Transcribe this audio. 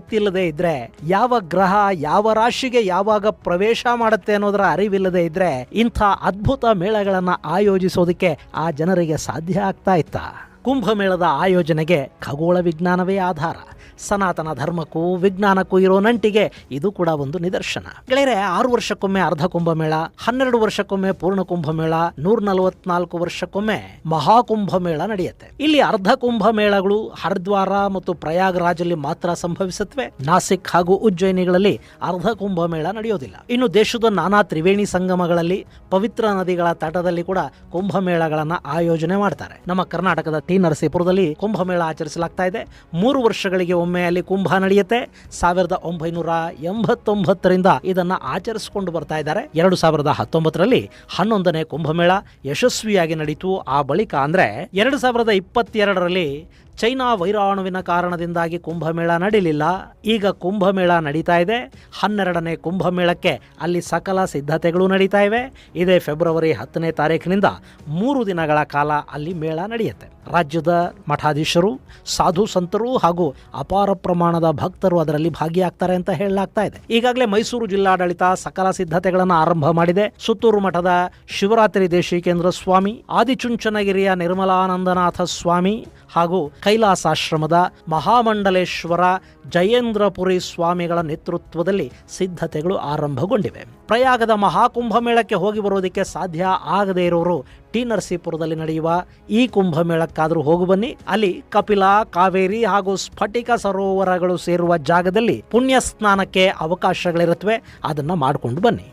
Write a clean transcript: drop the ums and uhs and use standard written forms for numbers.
ಗೊತ್ತಿಲ್ಲದೆ ಇದ್ರೆ, ಯಾವ ಗ್ರಹ ಯಾವ ರಾಶಿಗೆ ಯಾವಾಗ ಪ್ರವೇಶ ಮಾಡುತ್ತೆ ಅನ್ನೋದರ ಅರಿವಿಲ್ಲದೆ ಇದ್ರೆ ಇಂಥ ಅದ್ಭುತ ಮೇಳಗಳನ್ನ ಆಯೋಜಿಸೋದಕ್ಕೆ ಆ ಜನರಿಗೆ ಸಾಧ್ಯ ಆಗ್ತಾ ಇತ್ತ? ಕುಂಭಮೇಳದ ಆಯೋಜನೆಗೆ ಖಗೋಳ ವಿಜ್ಞಾನವೇ ಆಧಾರ. ಸನಾತನ ಧರ್ಮಕ್ಕೂ ವಿಜ್ಞಾನಕ್ಕೂ ಇರೋ ನಂಟಿಗೆ ಇದು ಕೂಡ ಒಂದು ನಿದರ್ಶನ. ಗೆಳೆಯರೆ, 6 ವರ್ಷಕ್ಕೊಮ್ಮೆ ಅರ್ಧ ಕುಂಭಮೇಳ, 12 ವರ್ಷಕ್ಕೊಮ್ಮೆ ಪೂರ್ಣ ಕುಂಭಮೇಳ, 144 ವರ್ಷಕ್ಕೊಮ್ಮೆ ಮಹಾಕುಂಭಮೇಳ ನಡೆಯುತ್ತೆ. ಇಲ್ಲಿ ಅರ್ಧ ಕುಂಭಮೇಳಗಳು ಹರಿದ್ವಾರ ಮತ್ತು ಪ್ರಯಾಗ್ರಾಜಲ್ಲಿ ಮಾತ್ರ ಸಂಭವಿಸುತ್ತವೆ. ನಾಸಿಕ್ ಹಾಗೂ ಉಜ್ಜಯಿನಿಗಳಲ್ಲಿ ಅರ್ಧ ಕುಂಭಮೇಳ ನಡೆಯೋದಿಲ್ಲ. ಇನ್ನು ದೇಶದ ನಾನಾ ತ್ರಿವೇಣಿ ಸಂಗಮಗಳಲ್ಲಿ, ಪವಿತ್ರ ನದಿಗಳ ತಟದಲ್ಲಿ ಕೂಡ ಕುಂಭಮೇಳಗಳನ್ನ ಆಯೋಜನೆ ಮಾಡ್ತಾರೆ. ನಮ್ಮ ಕರ್ನಾಟಕದ ಟಿ ನರಸೀಪುರದಲ್ಲಿ ಕುಂಭಮೇಳ ಆಚರಿಸಲಾಗ್ತಾ ಇದೆ. 3 ವರ್ಷಗಳಿಗೆ ಒಮ್ಮೆ ಅಲ್ಲಿ ಕುಂಭ ನಡೆಯುತ್ತೆ. 1989ರಿಂದ ಇದನ್ನ ಆಚರಿಸಿಕೊಂಡು ಬರ್ತಾ ಇದ್ದಾರೆ. 2019ರಲ್ಲಿ 11ನೇ ಕುಂಭಮೇಳ ಯಶಸ್ವಿಯಾಗಿ ನಡೀತು. ಆ ಬಳಿಕ ಅಂದ್ರೆ 2022ರಲ್ಲಿ ಚೈನಾ ವೈರಾಣುವಿನ ಕಾರಣದಿಂದಾಗಿ ಕುಂಭಮೇಳ ನಡೀಲಿಲ್ಲ. ಈಗ ಕುಂಭಮೇಳ ನಡೀತಾ ಇದೆ. 12ನೇ ಕುಂಭಮೇಳಕ್ಕೆ ಅಲ್ಲಿ ಸಕಲ ಸಿದ್ಧತೆಗಳು ನಡೀತಾ ಇವೆ. ಇದೇ ಫೆಬ್ರವರಿ 10ನೇ ತಾರೀಕಿನಿಂದ 3 ದಿನಗಳ ಕಾಲ ಅಲ್ಲಿ ಮೇಳ ನಡೆಯುತ್ತೆ. ರಾಜ್ಯದ ಮಠಾಧೀಶರು, ಸಾಧು ಸಂತರು ಹಾಗೂ ಅಪಾರ ಪ್ರಮಾಣದ ಭಕ್ತರು ಅದರಲ್ಲಿ ಭಾಗಿಯಾಗ್ತಾರೆ ಅಂತ ಹೇಳಲಾಗ್ತಾ ಇದೆ. ಈಗಾಗಲೇ ಮೈಸೂರು ಜಿಲ್ಲಾಡಳಿತ ಸಕಲ ಸಿದ್ಧತೆಗಳನ್ನು ಆರಂಭ ಮಾಡಿದೆ. ಸುತ್ತೂರು ಮಠದ ಶಿವರಾತ್ರಿ ದೇಶಿಕೇಂದ್ರ ಸ್ವಾಮಿ, ಆದಿಚುಂಚನಗಿರಿಯ ನಿರ್ಮಲಾನಂದನಾಥ ಸ್ವಾಮಿ ಹಾಗೂ ಕೈಲಾಸಾಶ್ರಮದ ಮಹಾಮಂಡಲೇಶ್ವರ ಜಯೇಂದ್ರಪುರಿ ಸ್ವಾಮಿಗಳ ನೇತೃತ್ವದಲ್ಲಿ ಸಿದ್ಧತೆಗಳು ಆರಂಭಗೊಂಡಿವೆ. ಪ್ರಯಾಗದ ಮಹಾಕುಂಭಮೇಳಕ್ಕೆ ಹೋಗಿ ಬರೋದಕ್ಕೆ ಸಾಧ್ಯ ಆಗದೇ ಇರೋರು ಟಿ ನರಸೀಪುರದಲ್ಲಿ ನಡೆಯುವ ಈ ಕುಂಭಮೇಳಕ್ಕಾದರೂ ಹೋಗಿ ಬನ್ನಿ. ಅಲ್ಲಿ ಕಪಿಲ, ಕಾವೇರಿ ಹಾಗೂ ಸ್ಫಟಿಕ ಸರೋವರಗಳು ಸೇರುವ ಜಾಗದಲ್ಲಿ ಪುಣ್ಯ ಸ್ನಾನಕ್ಕೆ ಅವಕಾಶಗಳಿರುತ್ತವೆ. ಅದನ್ನ ಮಾಡಿಕೊಂಡು ಬನ್ನಿ.